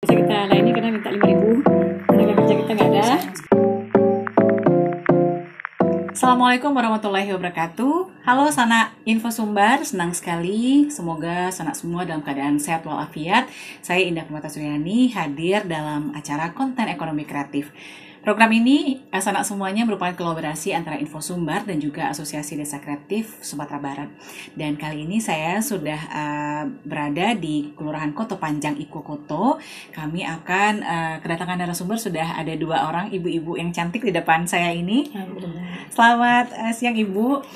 Bisa kita lainnya karena minta 5.000, tenaga kerja kita nggak ada. Assalamualaikum warahmatullahi wabarakatuh. Halo Sanak Info Sumbar, senang sekali. Semoga sanak semua dalam keadaan sehat walafiat. Saya Indah Permata Suryani hadir dalam acara konten ekonomi kreatif. Program ini sanak semuanya merupakan kolaborasi antara Info Sumbar dan juga Asosiasi Desa Kreatif Sumatera Barat. Dan kali ini saya sudah berada di Kelurahan Koto Panjang Iko Koto. Kami akan kedatangan narasumber, sudah ada 2 orang ibu-ibu yang cantik di depan saya ini. Selamat siang Ibu.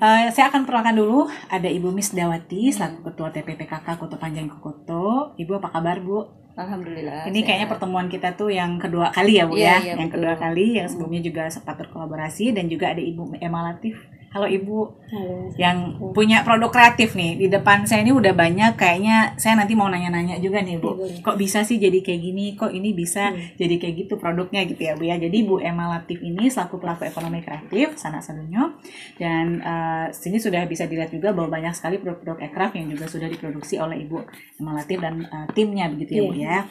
Saya akan perkenalkan dulu, ada Ibu Miss Dawati selaku Ketua TPPKK Koto Panjang Iko Koto. Ibu apa kabar Bu? Alhamdulillah. Ini kayaknya pertemuan kita tuh yang kedua kali ya Bu ya? Yang betul. kedua kali, yang sebelumnya juga sempat berkolaborasi. Dan juga ada Ibu Emma Latif. Halo Ibu. Halo. Yang punya produk kreatif nih. Di depan saya ini udah banyak, kayaknya saya nanti mau nanya-nanya juga nih Bu. Kok bisa sih jadi kayak gini? Kok ini bisa jadi kayak gitu produknya gitu ya Bu ya. Jadi Bu Emma Latif ini selaku pelaku ekonomi kreatif Sanak Sadunyo. Dan sini sudah bisa dilihat juga bahwa banyak sekali produk-produk ekraf yang juga sudah diproduksi oleh Ibu Emma Latif dan timnya begitu ya Bu ya.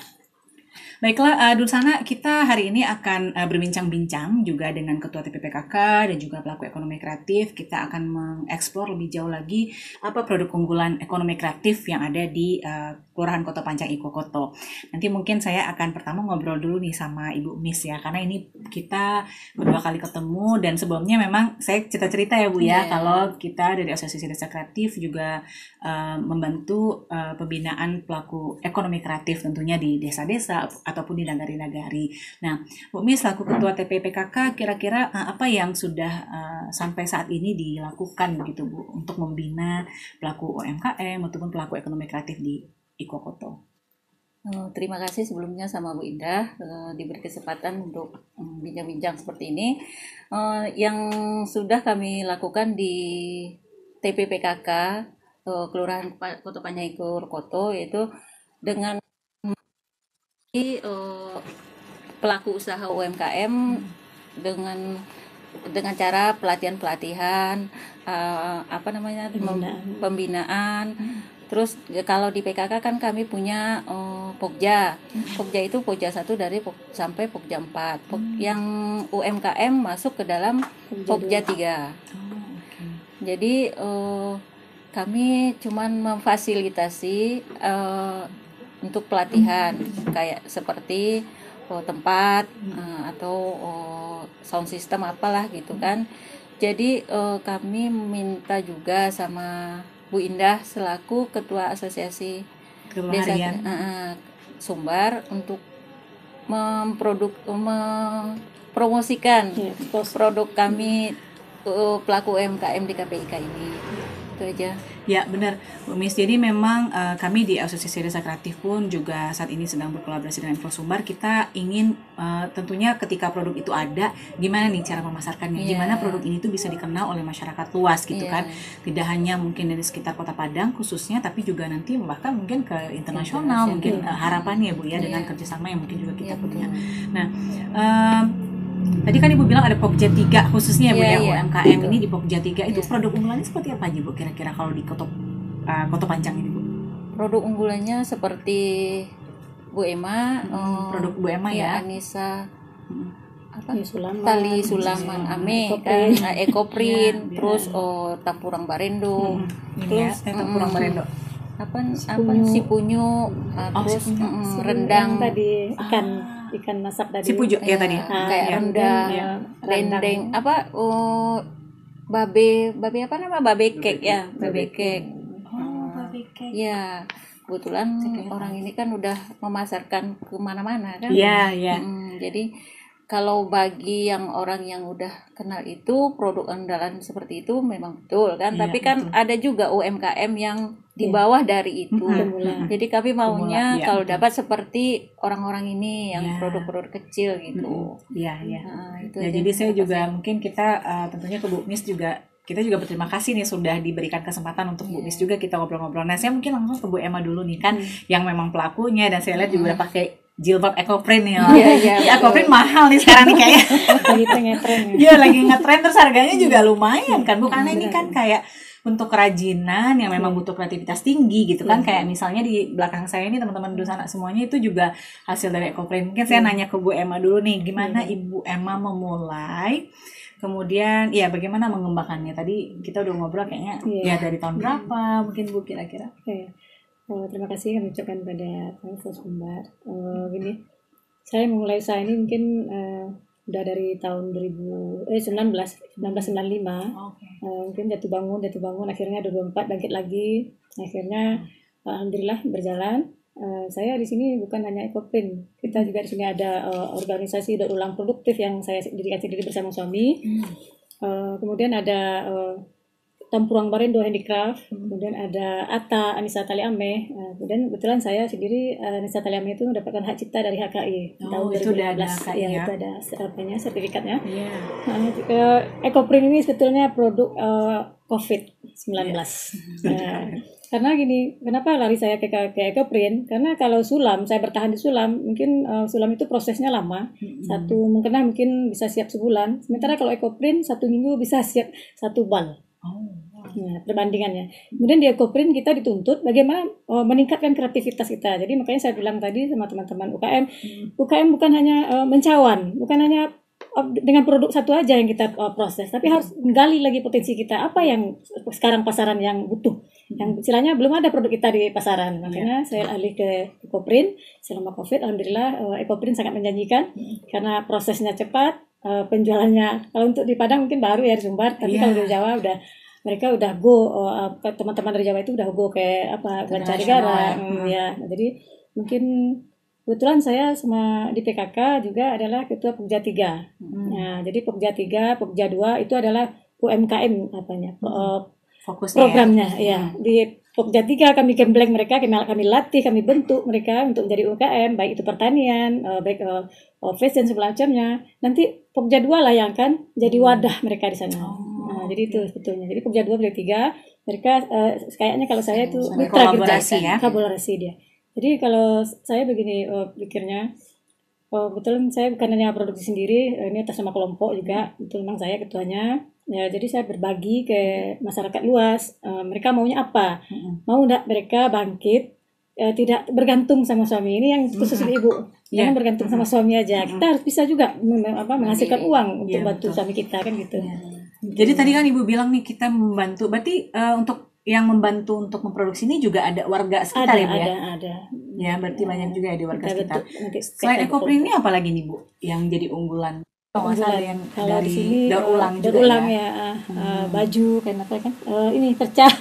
Baiklah, Dursana, kita hari ini akan berbincang-bincang juga dengan Ketua TPPKK dan juga pelaku ekonomi kreatif. Kita akan mengeksplor lebih jauh lagi apa produk unggulan ekonomi kreatif yang ada di Kelurahan Koto Panjang Iko Koto. Nanti mungkin saya akan pertama ngobrol dulu nih sama Ibu Miss ya, karena ini kita kedua kali ketemu dan sebelumnya memang saya cerita-cerita ya Bu ya, kalau kita dari Asosiasi Desa Kreatif juga membantu pembinaan pelaku ekonomi kreatif tentunya di desa-desa ataupun di nagari-nagari. Nah, Bu Miss selaku Ketua TPPKK, kira-kira apa yang sudah sampai saat ini dilakukan begitu Bu untuk membina pelaku UMKM ataupun pelaku ekonomi kreatif di Iko Koto? Terima kasih sebelumnya sama Bu Indah diberi kesempatan untuk bincang-bincang seperti ini. Yang sudah kami lakukan di TPPKK Kelurahan Koto Panjang Iko Koto, yaitu dengan pelaku usaha UMKM dengan cara pelatihan pembinaan. Terus kalau di PKK kan kami punya Pokja. Pokja itu Pokja 1 dari sampai Pokja 4. Yang UMKM masuk ke dalam Pokja 3. Jadi kami cuman memfasilitasi untuk pelatihan kayak seperti tempat atau sound system apalah gitu kan. Jadi kami minta juga sama Bu Indah selaku Ketua Asosiasi Desa Sumbar untuk mempromosikan produk kami pelaku UMKM di KPIK ini. Itu aja. Ya benar Bu Miss, jadi memang kami di Asosiasi Desa Kreatif pun juga saat ini sedang berkolaborasi dengan Info Sumbar. Kita ingin tentunya ketika produk itu ada, gimana nih cara memasarkannya, gimana produk ini tuh bisa dikenal oleh masyarakat luas gitu kan. Tidak hanya mungkin dari sekitar Kota Padang khususnya, tapi juga nanti bahkan mungkin ke internasional, mungkin harapannya Bu ya, dengan kerjasama yang mungkin juga kita punya. Nah, tadi kan Ibu bilang ada Pokja 3 khususnya Bu ya, UMKM ini di Pokja 3 itu produk unggulannya seperti apa aja Bu kira-kira kalau di Koto Panjang ini Bu? Produk unggulannya seperti Bu Emma, produk Bu Emma ya, Anissa Tali Sulaman Ame kan, Ekoprint, terus Tampurang Barendo, terus Tampurang Barendo. Sipunyu, terus rendang tadi ikan masak tadi. Sipuju ya tadi. Kayak rendang, dendeng, babe apa nama? Babe cake ya, babe cake. Babe cake. Ya, kebetulan orang ini kan udah memasarkan kemana-mana kan. Iya. Jadi kalau bagi yang orang yang udah kenal itu produk andalan seperti itu memang betul kan, tapi kan ada juga UMKM yang di bawah dari itu. Jadi kami maunya kalau dapat seperti orang-orang ini yang produk-produk kecil gitu. Jadi saya juga mungkin kita tentunya ke Bu Miss juga, kita juga berterima kasih nih sudah diberikan kesempatan untuk Bu Miss juga kita ngobrol-ngobrol. Nah, saya mungkin langsung ke Bu Emma dulu nih kan, yang memang pelakunya, dan saya lihat juga udah pakai jilbab Ekoprint nih. Ekoprint mahal nih sekarang nih kayaknya. Lagi ngetren. Iya, lagi ngetren, terus harganya juga lumayan kan. Bukannya ini kan kayak untuk kerajinan yang memang butuh kreativitas tinggi gitu kan. Kayak misalnya di belakang saya ini teman-teman dulu sana semuanya itu juga hasil dari ekoprint. Mungkin saya nanya ke Bu Emma dulu nih, gimana Ibu Emma memulai, kemudian ya bagaimana mengembangkannya. Tadi kita udah ngobrol kayaknya ya dari tahun berapa mungkin Bu kira-kira. Terima kasih kami ucapkan pada Pak Sumbar. Gini, saya memulai usaha ini mungkin udah dari tahun 1995. Mungkin jatuh bangun akhirnya 2024 bangkit lagi. Akhirnya alhamdulillah berjalan. Saya di sini bukan hanya ekoprint, kita juga di sini ada organisasi daur ulang produktif yang saya dirikan sendiri bersama suami. Kemudian ada Tampuang Barendo Handicraft, kemudian ada Ata Anissa Taliame. Kemudian kebetulan saya sendiri Anissa Taliame itu mendapatkan hak cipta dari HKI tahun itu 2015. udah ada HKI, Itu ada sertifikatnya. Yeah. Ekoprint ini sebetulnya produk COVID-19. Karena gini, kenapa lari saya ke ekoprint? Karena kalau sulam, saya bertahan di sulam, mungkin sulam itu prosesnya lama. Mungkin bisa siap sebulan. Sementara kalau ekoprint 1 minggu bisa siap 1 bal. Nah, perbandingannya. Kemudian di ekoprint kita dituntut bagaimana meningkatkan kreativitas kita. Jadi makanya saya bilang tadi sama teman-teman UKM, UKM bukan hanya mencawan, bukan hanya dengan produk satu aja yang kita proses, tapi harus menggali lagi potensi kita. Apa yang sekarang pasaran yang butuh? Yang istilahnya belum ada produk kita di pasaran. Makanya saya alih ke ekoprint selama COVID. Alhamdulillah ekoprint sangat menjanjikan karena prosesnya cepat, penjualannya. Kalau untuk di Padang mungkin baru ya di Sumbar, tapi kalau di Jawa mereka udah go, teman-teman dari Jawa itu udah go ke mancanegara. Ya, jadi mungkin kebetulan saya sama di PKK juga adalah ketua Pokja 3. Nah, jadi Pokja 3, Pokja 2 itu adalah UMKM fokusnya programnya ya. Di Pokja 3 kami gembleng mereka, kami latih, kami bentuk mereka untuk menjadi UMKM, baik itu pertanian, baik fashion semacamnya. Nanti Pokja 2 lah yang akan jadi wadah mereka di sana. Jadi itu sebetulnya. Jadi Pokja 2, Pokja 3 mereka kayaknya kalau saya itu mitra kolaborasi dia. Jadi kalau saya begini pikirnya, kebetulan saya bukan hanya produksi sendiri, ini atas nama kelompok juga, betul memang saya ketuanya. Ya, jadi saya berbagi ke masyarakat luas. Mereka maunya apa? Mau enggak mereka bangkit? Tidak bergantung sama suami. Ini yang khusus ibu. Jangan bergantung sama suami aja. Kita harus bisa juga menghasilkan uang untuk bantu suami kita kan gitu. Jadi tadi kan Ibu bilang nih kita membantu. Berarti untuk yang membantu untuk memproduksi ini juga ada warga sekitar ya Bu ya? Ada. Ya, berarti banyak juga ya di warga sekitar. Selain ekoprint ini apa lagi nih Bu yang jadi unggulan? Kalau di sini daur ulang ya, baju kan ini perca.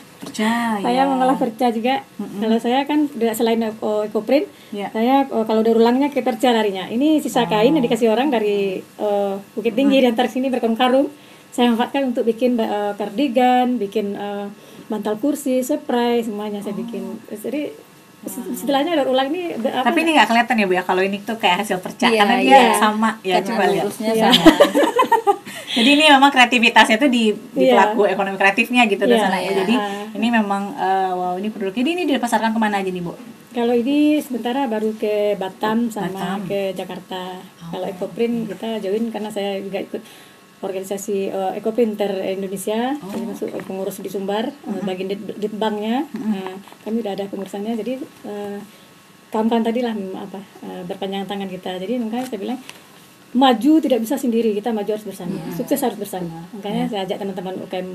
Saya mengolah perca juga. Kalau saya kan selain ekoprint, saya kalau daur ulangnya ke perca larinya. Ini sisa kain yang dikasih orang dari Bukit Tinggi diantar sini berkarung-karung. Saya manfaatkan untuk bikin kardigan, bikin bantal kursi, spray, semuanya saya bikin. Jadi istilahnya daur ulang ini tapi ini nggak kelihatan ya Bu ya kalau ini tuh kayak hasil perca karena dia sama ya, coba lihat sama. Jadi ini memang kreativitasnya tuh di pelaku ekonomi kreatifnya gitu di sana ya. Jadi ini memang wow, ini produk. Jadi ini dipasarkan kemana aja nih Bu? Kalau ini sementara baru ke Batam sama ke Jakarta. Kalau ekoprint kita join karena saya juga ikut organisasi Ekoprinter Indonesia, kami masuk pengurus di Sumbar, bagian di banknya, kami udah ada pengurusannya, jadi kawan-kawan tadi lah berpanjang tangan kita, jadi makanya saya bilang maju tidak bisa sendiri, kita maju harus bersama, sukses harus bersama. Makanya saya ajak teman-teman UKM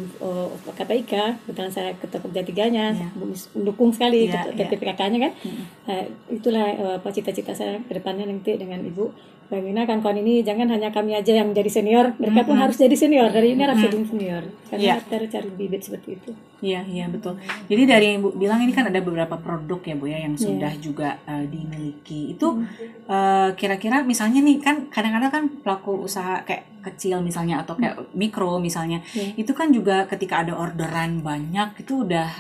KPIK, kebetulan saya ketua Pokja 3-nya, mendukung sekali PPKK-nya kan. Itulah cita-cita saya ke depannya nanti dengan Ibu. Bagaimana kawan-kawan ini jangan hanya kami aja yang jadi senior, mereka pun harus jadi senior. Dari ini harus jadi senior. Karena kita cari bibit seperti itu. Iya, betul. Jadi dari yang Ibu bilang ini kan ada beberapa produk ya Bu ya yang sudah juga dimiliki. Itu kira-kira misalnya nih kan kadang-kadang kan pelaku usaha kayak kecil misalnya atau kayak mikro misalnya, itu kan juga ketika ada orderan banyak itu udah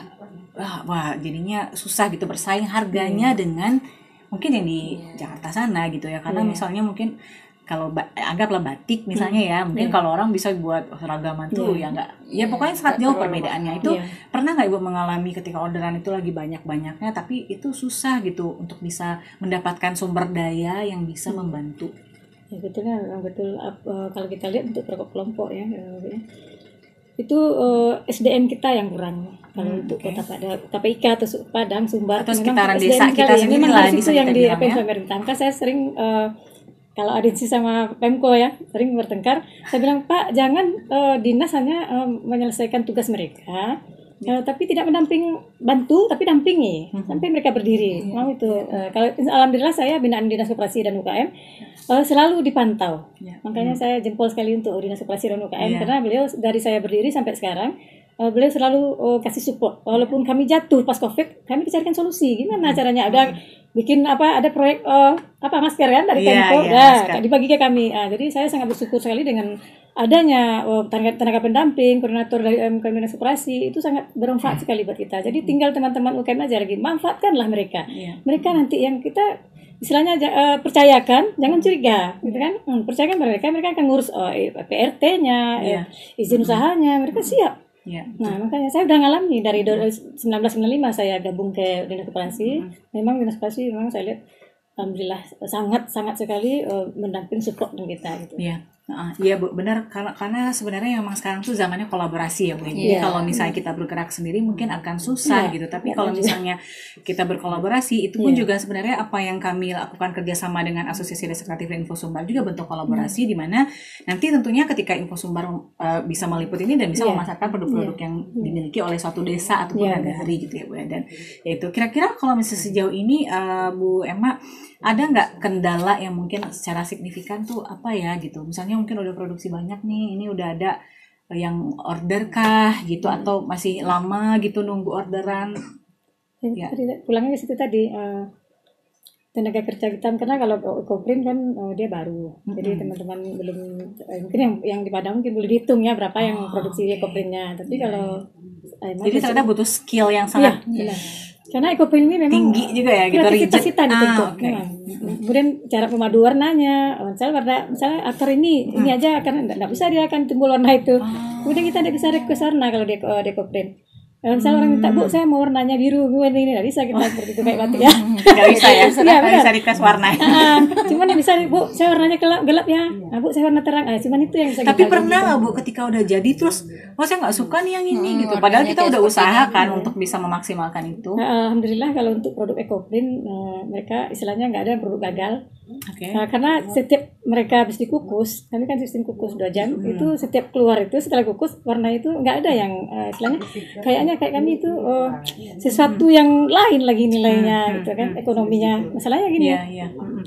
wah jadinya susah gitu bersaing harganya dengan mungkin yang di Jakarta sana gitu ya, karena misalnya mungkin kalau anggaplah batik misalnya ya, mungkin kalau orang bisa buat seragaman tuh ya nggak, ya pokoknya sangat jauh perbedaannya. Itu pernah nggak Ibu mengalami ketika orderan itu lagi banyak-banyaknya tapi itu susah gitu untuk bisa mendapatkan sumber daya yang bisa membantu? Ya betulnya memang betul, kalau kita lihat untuk kelompok ya itu SDM kita yang kurang. Kalau untuk kota KPIK atau Padang, Sumbar, atau sekitaran desa kita sendiri memang lah harus itu yang di bilang, apa pemerintah. Maka saya sering kalau Adinsi sama Pemko ya sering bertengkar, saya bilang Pak jangan dinas hanya menyelesaikan tugas mereka, tapi tidak bantu tapi dampingi sampai mereka berdiri. Mau itu kalau alhamdulillah saya binaan Dinas Koperasi dan UKM selalu dipantau. Makanya saya jempol sekali untuk Dinas Koperasi dan UKM karena beliau dari saya berdiri sampai sekarang beliau selalu kasih support. Walaupun kami jatuh pas Covid, kami carikan solusi. Gimana caranya? Ada bikin ada proyek masker kan dari Pemko, dibagi ke kami. Jadi saya sangat bersyukur sekali dengan adanya tenaga pendamping, koordinator dari Dinas Koperasi itu sangat bermanfaat sekali buat kita. Jadi tinggal teman-teman UKM aja lagi, manfaatkanlah mereka. Mereka nanti yang kita istilahnya percayakan, jangan curiga, gitu kan? Percayakan mereka akan ngurus PRT-nya, izin usahanya, mereka siap. Nah makanya saya udah ngalami dari 1995 saya gabung ke Dinas Koperasi. Memang Dinas Koperasi memang saya lihat alhamdulillah sangat sekali mendamping support kita gitu. Iya Bu, benar karena sebenarnya memang sekarang tuh zamannya kolaborasi ya Bu. Jadi kalau misalnya kita bergerak sendiri mungkin akan susah gitu. Tapi kalau misalnya kita berkolaborasi itu pun juga sebenarnya apa yang kami lakukan kerjasama dengan Asosiasi Desa Kreatif Info Sumbar juga bentuk kolaborasi di mana nanti tentunya ketika Info Sumbar bisa meliput ini dan bisa memasarkan produk-produk yang dimiliki oleh suatu desa ataupun nagari gitu ya Bu. Dan yaitu kira-kira kalau misalnya sejauh ini Bu Emma ada nggak kendala yang mungkin secara signifikan tuh apa ya gitu, misalnya mungkin udah produksi banyak nih, ini udah ada yang order kah gitu atau masih lama gitu nunggu orderan? Pulangnya ke situ tadi tenaga kerja kita, karena kalau Ekoprint kan dia baru, jadi teman-teman belum mungkin yang di Padang mungkin boleh dihitung ya berapa yang produksi Ekoprintnya, tapi kalau jadi ternyata butuh skill yang sangat karena Ekoprint ini memang tinggi juga ya gitu, kreativitas kita dituntut. Kemudian cara pemadu warnanya, misalnya akar ini aja karena nggak bisa dia akan timbul warna itu. Kemudian kita tidak bisa request warna kalau di Ekoprint. Misalnya orang minta, Bu saya mau warnanya biru, ini nggak bisa kita seperti itu kayak batik ya. Nggak bisa ya, nggak bisa request warna. Cuman bisa, Bu saya warnanya gelap ya, Bu saya warna terang, cuman itu yang bisa. Tapi pernah nggak Bu ketika udah jadi terus, saya nggak suka nih yang ini gitu, padahal kita udah usaha kan untuk bisa memaksimalkan itu. Alhamdulillah kalau untuk produk Ekoprint mereka istilahnya nggak ada produk gagal. Karena setiap mereka habis dikukus, kami kan sistem kukus 2 jam, itu setiap keluar itu setelah kukus warna itu nggak ada yang istilahnya kayaknya kayak kami itu sesuatu yang lain lagi nilainya gitu kan, ekonominya. Masalahnya gini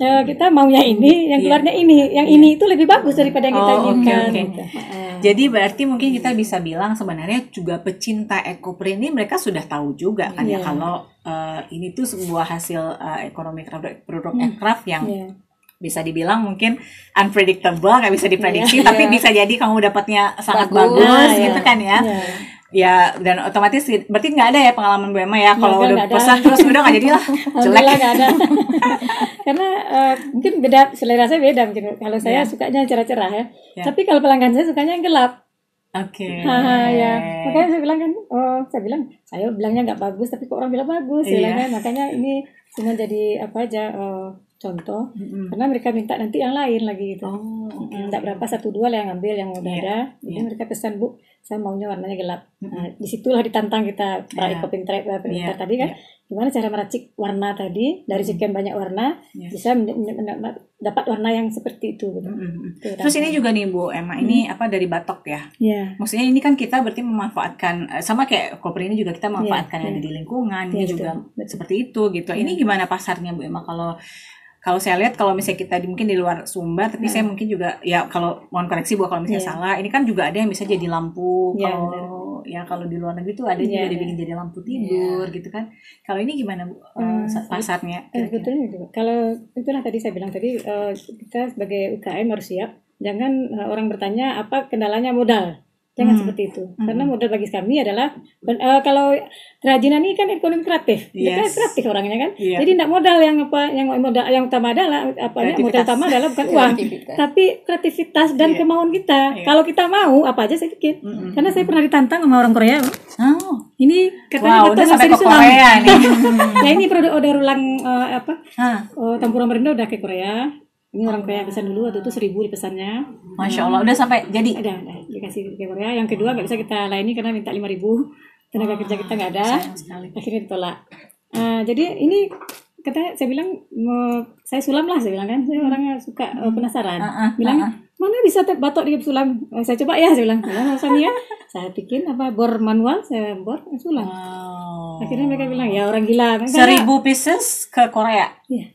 kita maunya ini, yang keluarnya ini, yang ini itu lebih bagus daripada yang kita inginkan. Gitu. Jadi berarti mungkin kita bisa bilang sebenarnya juga pecinta Ekoprint ini mereka sudah tahu juga kan ya kalau ini tuh sebuah hasil ekonomi produk aircraft yang bisa dibilang mungkin unpredictable, nggak bisa diprediksi, tapi bisa jadi kamu dapatnya sangat bagus gitu kan ya. Ya, dan otomatis berarti nggak ada ya pengalaman Bu Emma ya kalau udah pesan terus udah nggak jadi lah, jelek. Nggak ada. Karena mungkin beda, selera saya beda mungkin. Kalau saya sukanya cerah-cerah ya. Tapi kalau pelanggan saya sukanya yang gelap. Makanya saya bilang kan, saya bilangnya nggak bagus, tapi kok orang bilang bagus, makanya ini cuma jadi contoh, karena mereka minta nanti yang lain lagi gitu. Nggak berapa 1-2 lah yang ambil yang udah ada. Jadi mereka pesan, Bu, saya maunya warnanya gelap. Disitulah ditantang kita Ekoprint tadi kan, gimana cara meracik warna tadi dari sekian banyak warna bisa dapat warna yang seperti itu. Gitu. Terus ini juga nih Bu Emma, ini dari batok ya? Maksudnya ini kan kita berarti memanfaatkan sama kayak Ekoprint ini juga kita memanfaatkan yang ada di lingkungan, ini juga seperti itu gitu. Ini gimana pasarnya Bu Emma kalau saya lihat kalau misalnya kita mungkin di luar Sumbar, tapi saya mungkin juga ya kalau mohon koreksi Bu kalau misalnya salah, ini kan juga ada yang bisa jadi lampu kalau di luar negeri tuh ada juga dibikin jadi lampu tidur gitu kan. Kalau ini gimana Bu pasarnya? Sebetulnya gitu. Kalau itulah tadi saya bilang tadi kita sebagai UKM harus siap. Jangan orang bertanya apa kendalanya modal. Jangan seperti itu. Karena modal bagi kami adalah kalau kerajinan ini kan ekonomi kreatif. Kita kreatif orangnya kan. Jadi tidak modal yang utama adalah modal utama adalah bukan uang, tapi kreativitas dan kemauan kita. Kalau kita mau apa aja saya bikin. Karena saya pernah ditantang sama orang Korea. Ini katanya udah sampai ke Korea nih. Nah, ini produk ulang Tempura Merindo udah ke Korea. Ini orang Korea pesan dulu, waktu itu 1.000 dipesannya. Masya Allah, udah sampai jadi. Udah dikasih ke Korea. Yang kedua nggak bisa kita layani karena minta 5.000, tenaga kerja kita nggak ada. Akhirnya ditolak. Jadi ini saya bilang saya sulam lah, saya bilang kan, saya orangnya suka penasaran. Bilang mana bisa batok di sulam? Saya coba ya, saya bilang. Alasannya saya bikin bor manual, saya bor sulam. Akhirnya mereka bilang ya orang gila. 1.000 pieces ke Korea. Iya.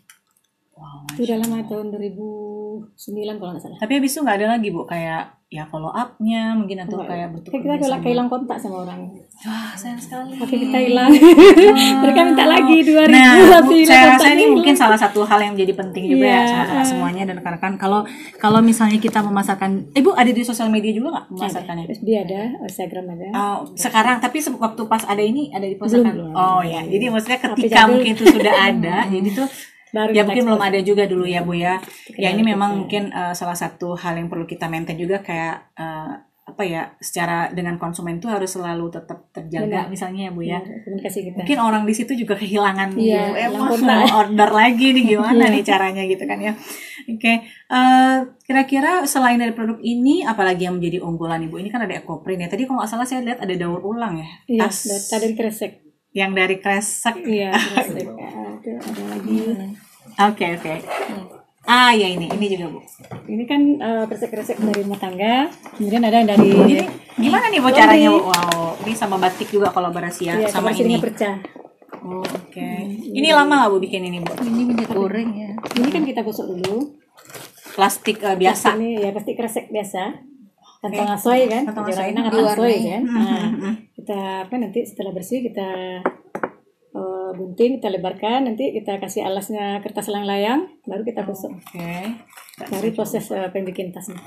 Wow, itu udah lama, tahun 2009 kalau nggak salah. Tapi habis itu nggak ada lagi Bu, kayak ya follow up-nya mungkin atau kayak bentuk kita hilang kontak sama orang. Wah, sayang sekali. Tapi kita hilang. Mereka minta lagi 2.000. Nah, saya rasa ini mungkin salah satu hal yang menjadi penting juga ya sama semuanya dan rekan-rekan. Kalau misalnya kita memasarkan, Bu ada di sosial media juga nggak memasarkannya? Dia ada, Instagram ada. Sekarang tapi waktu pas ada ini ada dipasarkan. Oh ya, jadi maksudnya ketika mungkin itu sudah ada, jadi tuh baru ya mungkin belum ada juga dulu ya Bu ya. Ya ini memang mungkin salah satu hal yang perlu kita maintain juga kayak secara dengan konsumen itu harus selalu tetap terjaga. Benar. Misalnya ya Bu ya. Komunikasi kita. Mungkin orang di situ juga kehilangan mau order lagi nih gimana nih caranya gitu kan ya. Oke. Kira-kira selain dari produk ini apalagi yang menjadi unggulan Ibu? Ini kan ada EcoPrint ya. Tadi kalau nggak salah saya lihat ada daur ulang ya. Iya, dari kresek. Yang dari kresek. Iya, kresek. Ada lagi. Oke. Ya ini juga Bu. Ini kan kresek-kresek dari rumah tangga. Kemudian ada yang dari. Ini gimana nih Bu caranya? Wow, ini sama batik juga kolaborasi ya sama ini. Pecah. Oke. Ini lama nggak Bu bikin ini Bu? Ini minyak goreng ya. Ini kan kita gosok dulu. Plastik biasa. Ini ya plastik kresek biasa. Kantong asoy kan, kantong asoy kan. Kita nanti setelah bersih kita gunting, kita lebarkan, nanti kita kasih alasnya kertas layang-layang, baru kita gosok. Dari proses pembikin tasnya.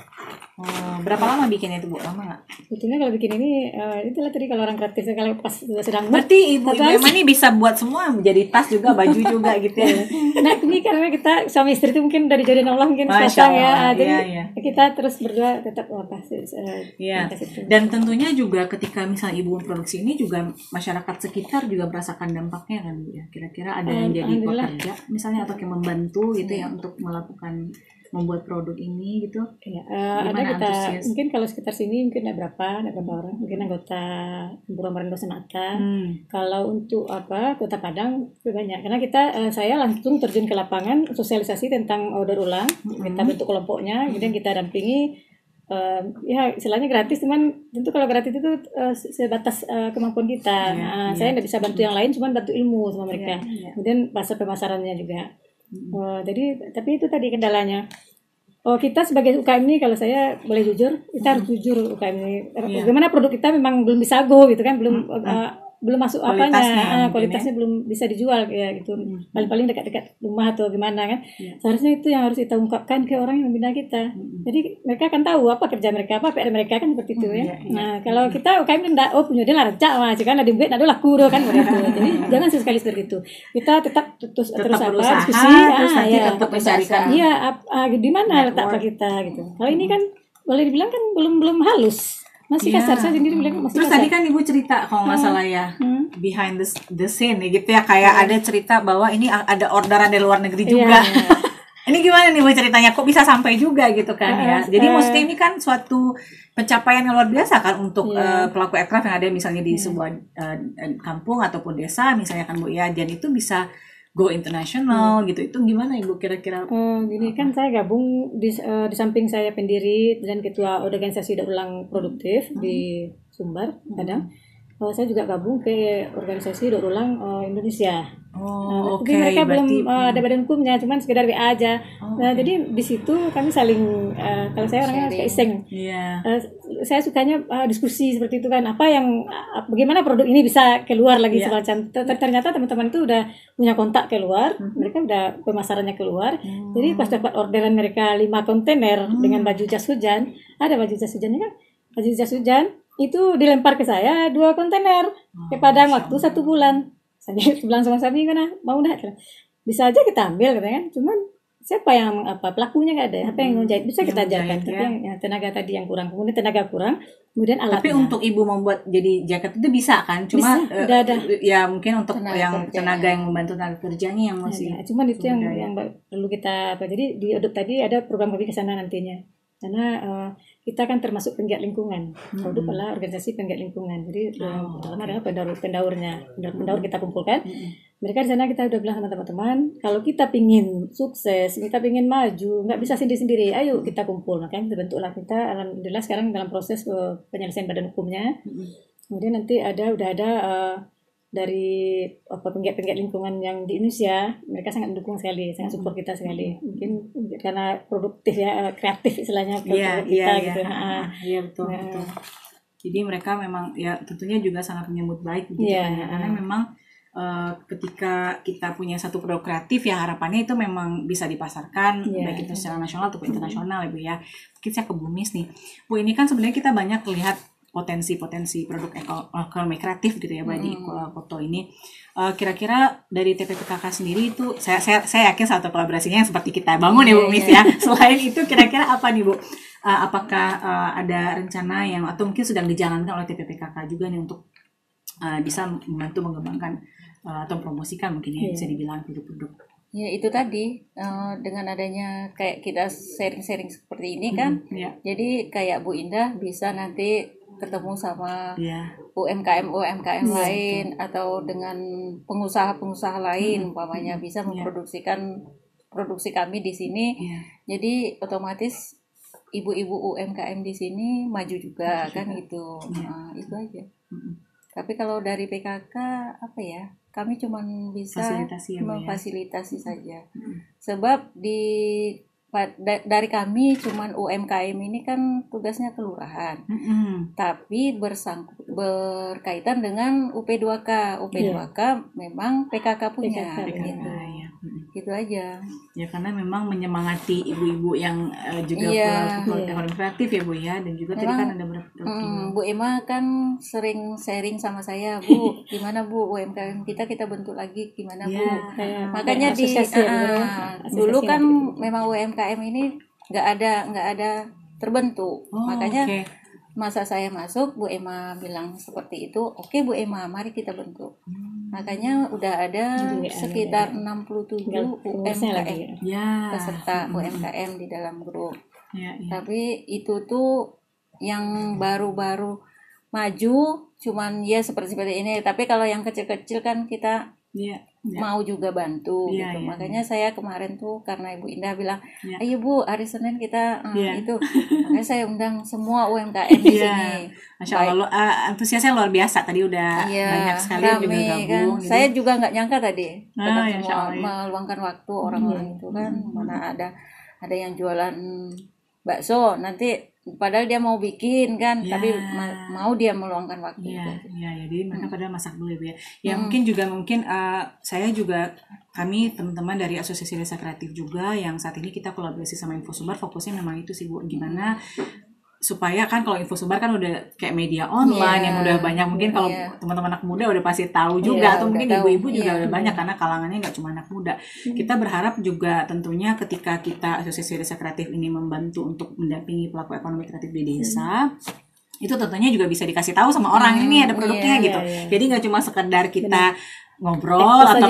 Berapa lama bikinnya itu Bu? Lama nggak? Sebetulnya kalau bikin ini, itulah tadi kalau orang kreatif kalau pas sedang. Berarti Ibu Emma ini bisa buat semua, menjadi tas juga, baju juga gitu ya. Nah ini karena kita suami istri itu mungkin dari jodoh Allah mungkin pasang ya, jadi kita terus berdua tetap Dan tentunya juga ketika misalnya Ibu memproduksi ini juga masyarakat sekitar juga merasakan dampaknya kan Bu ya. Kira-kira ada yang jadi pekerja misalnya atau yang membantu gitu ya untuk membuat produk ini gitu. Ada kita mungkin kalau sekitar sini mungkin ada berapa orang, mungkin anggota Burung Senata. Kalau untuk Kota Padang banyak karena saya langsung terjun ke lapangan sosialisasi tentang order ulang. Kita bentuk kelompoknya, kemudian kita dampingi. Istilahnya gratis, cuman tentu kalau gratis itu sebatas kemampuan kita. Saya tidak bisa bantu yang lain, cuman bantu ilmu sama mereka. Kemudian bahasa pemasarannya juga. Jadi tapi itu tadi kendalanya. Kita sebagai UKM ini kalau saya boleh jujur, kita harus jujur UKM ini. Bagaimana produk kita memang belum bisa go gitu kan, belum masuk kualitasnya belum bisa dijual kayak gitu. Paling-paling dekat-dekat rumah atau gimana kan. Seharusnya itu yang harus kita ungkapkan ke orang yang membina kita. Jadi mereka akan tahu apa kerja mereka, apa PR mereka kan seperti itu ya. Nah, kalau kita UKM kan punya dia laracak kan ada duit, ada laku kan begitu. Jadi jangan sekali seperti itu. Kita tetap terus berusaha, diskusi tetap mencarikan. Di mana letak kita gitu. Kalau ini kan boleh dibilang kan belum halus. Masih kasar, saya sendiri bilang masih terus kasar. Tadi kan Ibu cerita kalau nggak salah ya behind the scene gitu ya, kayak ada cerita bahwa ini ada orderan dari luar negeri juga. Ini gimana nih Bu ceritanya, kok bisa sampai juga gitu kan ya. Jadi maksudnya ini kan suatu pencapaian yang luar biasa kan untuk pelaku aircraft yang ada misalnya di sebuah kampung ataupun desa misalnya kan Bu ya, dan itu bisa go international gitu. Itu gimana Ibu kira-kira? Gini kan saya gabung di samping saya pendiri dan ketua organisasi daur ulang produktif di Sumbar Padang. Saya juga gabung ke organisasi daur ulang Indonesia. Tapi mereka belum ada badan hukumnya, cuman sekedar WA aja. Jadi di situ kami saling kalau saya orangnya suka iseng. Saya sukanya diskusi seperti itu kan. Bagaimana produk ini bisa keluar lagi semacam. Ternyata teman-teman itu udah punya kontak keluar, mereka udah pemasarannya keluar. Jadi pas dapat orderan mereka 5 kontainer dengan baju jas hujan, ada baju jas hujannya kan? Baju jas hujan itu dilempar ke saya 2 kontainer ke Padang waktu 1 bulan. Saya bilang sama suami, mau dah? Bisa aja kita ambil katanya kan, cuman siapa yang pelakunya nggak ada, apa yang menjahit bisa kita ajarkan, tapi ya. yang tenaga tadi yang kurang, kemudian tenaga kurang, kemudian alatnya. Tapi untuk ibu membuat jadi jaket itu bisa kan? Cuma bisa, udah ada. Ya mungkin untuk tenaga yang membantu tenaga kerjanya yang masih. Ya, cuman itu yang perlu kita jadi di Odop tadi ada program kami ke sana nantinya. Karena kita kan termasuk penggiat lingkungan. Odop adalah organisasi penggiat lingkungan. Jadi dalam adalah pendaurnya. Pendaur kita kumpulkan. Mereka di sana kita udah bilang sama teman-teman, kalau kita pingin sukses, kita pingin maju, nggak bisa sendiri-sendiri, ayo kita kumpul. Makanya terbentuklah kita, alhamdulillah sekarang dalam proses penyelesaian badan hukumnya. Kemudian nanti udah ada dari penggiat-penggiat lingkungan yang di Indonesia, mereka sangat mendukung sekali, sangat support kita sekali. Mungkin karena produktif ya, kreatif istilahnya kita gitu. Iya betul. Jadi mereka memang ya tentunya juga sangat menyambut baik gitu kan ya, karena memang ketika kita punya satu produk kreatif ya harapannya itu memang bisa dipasarkan baik itu secara nasional ataupun internasional ya Bu ya. Mungkin saya ke Bumis nih. Bu, ini kan sebenarnya kita banyak lihat potensi produk ekonomi kreatif gitu ya di Koto ini. Kira-kira dari TPPKK sendiri itu saya yakin satu kolaborasinya yang seperti kita bangun ya Bu Mis ya. Selain itu kira-kira apa nih Bu? Apakah ada rencana yang atau mungkin sedang dijalankan oleh TPPKK juga nih untuk bisa membantu mengembangkan atau promosikan mungkin ya bisa dibilang produk-produk. Ya itu tadi dengan adanya kayak kita sharing-sharing seperti ini kan, jadi kayak Bu Indah bisa nanti ketemu sama UMKM lain atau dengan pengusaha-pengusaha lain, umpamanya bisa memproduksikan produksi kami di sini. Jadi otomatis ibu-ibu UMKM di sini maju juga kan itu. Itu aja. Tapi kalau dari PKK apa ya? Kami cuma bisa memfasilitasi saja. Sebab dari kami cuman UMKM ini kan tugasnya kelurahan, tapi berkaitan dengan UP2K. UP2K memang PKK punya, gitu aja. Ya karena memang menyemangati ibu-ibu yang juga ekonomi kreatif ya Bu ya, dan juga memang, tadi kan ada Bu Emma kan sering sharing sama saya, Bu, gimana Bu UMKM kita bentuk lagi gimana Bu? Makanya dulu kan memang UMKM ini nggak ada terbentuk, makanya masa saya masuk Bu Emma bilang seperti itu, oke Bu Emma mari kita bentuk. Makanya udah ada sekitar 67 UMKM peserta UMKM di dalam grup. Tapi itu tuh yang baru-baru maju cuman ya seperti ini, tapi kalau yang kecil-kecil kan kita mau juga bantu gitu. Makanya saya kemarin tuh karena Ibu Indah bilang, ayo Bu hari Senin kita itu, makanya saya undang semua UMKM di sini. Masya Allah, antusiasnya luar biasa tadi udah banyak sekali yang juga gabung. Kan. Gitu. Saya juga nggak nyangka tadi semua meluangkan waktu orang-orang itu kan, mana ada yang jualan bakso nanti. Padahal dia mau bikin kan, tapi mau dia meluangkan waktu itu. Jadi mereka pada masak dulu ya. Ya mungkin saya juga kami teman-teman dari Asosiasi Desa Kreatif juga yang saat ini kita kolaborasi sama Infosumbar, fokusnya memang itu sih Bu, gimana supaya kan kalau Infosumbar kan udah kayak media online yang udah banyak, mungkin kalau teman-teman anak muda udah pasti tahu juga, atau mungkin ibu-ibu juga udah banyak karena kalangannya nggak cuma anak muda. Kita berharap juga tentunya ketika kita Asosiasi Desa Kreatif ini membantu untuk mendampingi pelaku ekonomi kreatif di desa, itu tentunya juga bisa dikasih tahu sama orang ini ada produknya gitu. Jadi nggak cuma sekedar kita ngobrol atau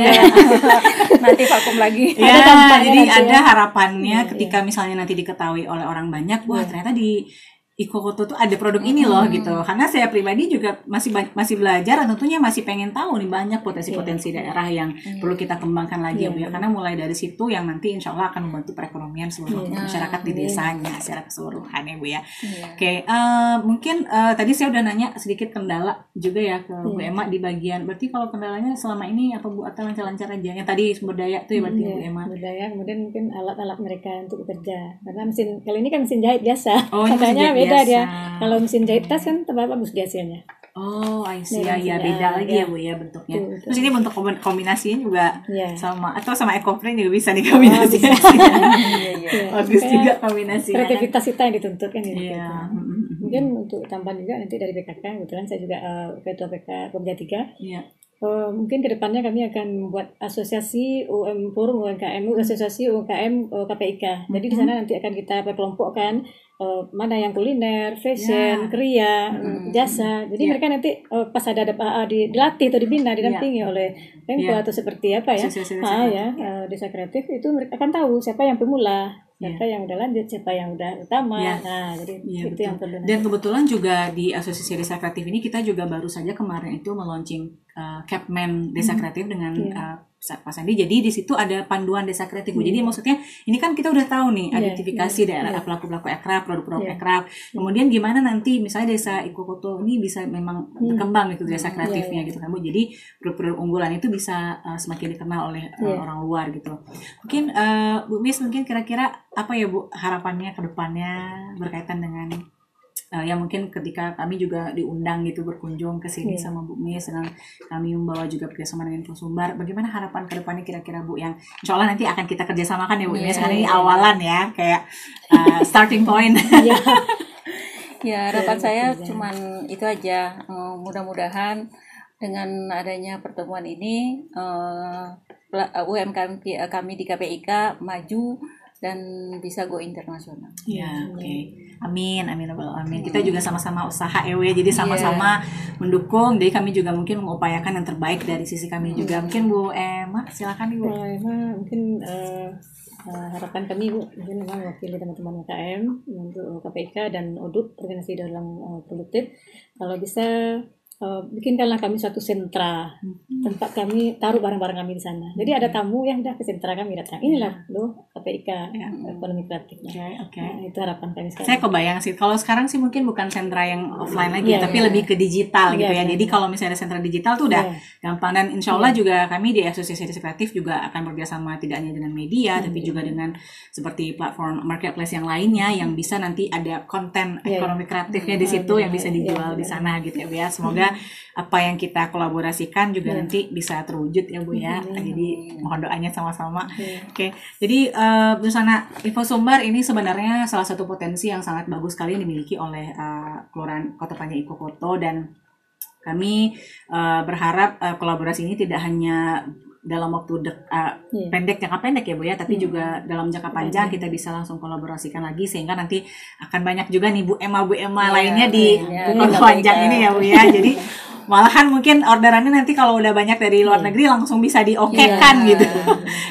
nanti vakum lagi. Jadi ada harapannya ketika misalnya nanti diketahui oleh orang banyak, wah ternyata di Ikokoto tuh ada produk ini loh gitu. Karena saya pribadi juga masih belajar dan tentunya masih pengen tahu nih banyak potensi-potensi daerah yang perlu kita kembangkan lagi ya Bu ya. Karena mulai dari situ yang nanti insya Allah akan membantu perekonomian seluruh masyarakat di desanya secara keseluruhan ya Bu ya. Oke, mungkin tadi saya udah nanya sedikit kendala juga ya ke Bu Emma di bagian, berarti kalau kendalanya selama ini apa Bu, atau lancar-lancar aja? Yang tadi sumber daya tuh ya berarti Bu Emma. Sumber daya, kemudian mungkin alat-alat mereka untuk bekerja. Karena kalau ini kan mesin jahit biasa. Katanya beda dia. Kalau mesin jahit tas kan tambah bagus dia hasilnya. I see. Ya beda lagi ya Bu ya bentuknya. Terus ini bentuk kombinasinya juga sama, atau sama EcoPrint juga bisa nih kombinasinya. Bagus juga kombinasinya. Kreativitas kita yang dituntut kan gitu. Mungkin untuk tambahan juga nanti dari PKK, kebetulan saya juga ketua PK Komja 3. mungkin kedepannya kami akan membuat asosiasi forum UMKM, asosiasi UMKM KPIK. Jadi di sana nanti akan kita perkelompokkan mana yang kuliner, fashion, kria, jasa. Jadi mereka nanti pas ada dilatih atau dibina, didampingi oleh Pemko atau seperti apa ya, desa kreatif itu mereka akan tahu siapa yang pemula, siapa yang udah lanjut, siapa yang udah utama. Nah, jadi itu betul. yang perlu. Dan kebetulan juga di Asosiasi Desa Kreatif ini kita juga baru saja kemarin itu meluncing Capman Desa Kreatif dengan Pak Sandi. Jadi di situ ada panduan desa kreatif. Jadi maksudnya ini kan kita udah tahu nih identifikasi daerah pelaku-pelaku ekraf, produk-produk ekraf. Kemudian gimana nanti misalnya desa Ikokoto ini bisa memang berkembang gitu desa kreatifnya gitu kan Bu. Jadi produk-produk unggulan itu bisa semakin dikenal oleh orang luar gitu. Mungkin Bu Miss mungkin kira-kira apa ya Bu harapannya ke depannya berkaitan dengan ya mungkin ketika kami juga diundang gitu berkunjung ke sini sama Bu Miss dan kami membawa juga kerjasama dengan Infosumbar, bagaimana harapan ke depannya kira-kira Bu yang insya Allah nanti akan kita kerjasamakan ya Bu Miss, karena ini awalan ya kayak starting point. Ya harapan saya cuman itu aja, mudah-mudahan dengan adanya pertemuan ini UMKM kami di KPIK maju dan bisa go internasional. Ya, oke. Amin, amin, amin. Kita juga sama-sama usaha jadi sama-sama mendukung. Jadi kami juga mungkin mengupayakan yang terbaik dari sisi kami juga. Mungkin Bu Emma, silakan Ibu. Emma, mungkin harapan kami Bu, mungkin memang mewakili teman-teman UMKM untuk KPIK dan ODUP, organisasi dalam produktif. Kalau bisa bikinkanlah kami suatu sentra tempat kami taruh barang-barang kami di sana. Jadi ada tamu yang udah ke sentra kami datang. Inilah loh KPIK ekonomi kreatifnya. Nah, itu harapan kami sekarang. Saya kebayang sih. Kalau sekarang sih mungkin bukan sentra yang offline lagi, tapi lebih ke digital gitu ya. Jadi kalau misalnya ada sentra digital tuh udah gampang, dan insya Allah juga kami di Asosiasi Desa Kreatif juga akan bekerjasama tidak hanya dengan media, tapi juga dengan seperti platform marketplace yang lainnya yang bisa nanti ada konten ekonomi kreatifnya di situ yang bisa dijual di sana gitu ya Bu ya. Semoga apa yang kita kolaborasikan juga nanti bisa terwujud ya Bu ya. Jadi mohon doanya sama-sama. Oke. Jadi Busana Infosumbar ini sebenarnya salah satu potensi yang sangat bagus sekali yang dimiliki oleh Kelurahan Kota Panjang Ikokoto, dan kami berharap kolaborasi ini tidak hanya dalam waktu jangka pendek ya Bu ya, tapi juga dalam jangka panjang kita bisa langsung kolaborasikan lagi sehingga nanti akan banyak juga nih Bu Emma lainnya di Kota Panjang ini ya Bu ya. Jadi malahan mungkin orderannya nanti kalau udah banyak dari luar negeri langsung bisa diokekan gitu.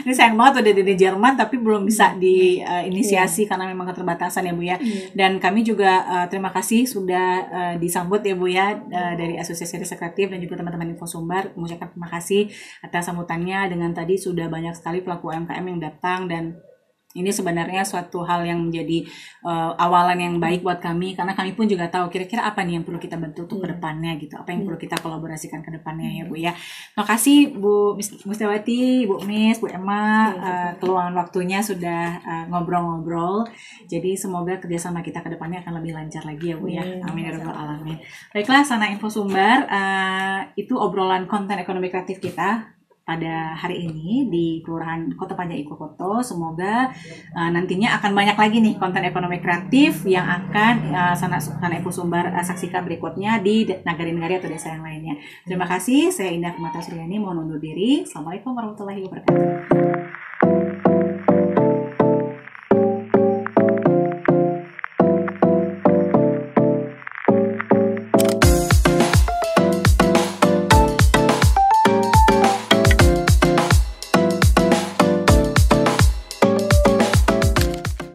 Ini sayang banget udah dari Jerman tapi belum bisa diinisiasi karena memang keterbatasan ya Bu ya. Dan kami juga terima kasih sudah disambut ya Bu ya dari Asosiasi Desa Kreatif dan juga teman-teman Infosumbar, mengucapkan terima kasih atas sambutannya. Dengan tadi sudah banyak sekali pelaku UMKM yang datang, dan ini sebenarnya suatu hal yang menjadi awalan yang baik buat kami, karena kami pun juga tahu kira-kira apa nih yang perlu kita bentuk untuk kedepannya gitu, apa yang perlu kita kolaborasikan ke depannya ya Bu ya. Terima kasih Bu Mustiawati, Bu Miss, Bu Emma, keluangan waktunya sudah ngobrol-ngobrol. Jadi semoga kerjasama kita ke depannya akan lebih lancar lagi ya Bu ya. Amin ya rabbal alamin. Baiklah, Sana Infosumbar, itu obrolan konten ekonomi kreatif kita pada hari ini di Kelurahan Kota Panjang Ikokoto. Semoga nantinya akan banyak lagi nih konten ekonomi kreatif yang akan Sana Infosumbar saksikan berikutnya di nagari-nagari atau desa yang lainnya. Terima kasih, saya Indah Kumata Suryani, mohon undur diri. Assalamualaikum warahmatullahi wabarakatuh.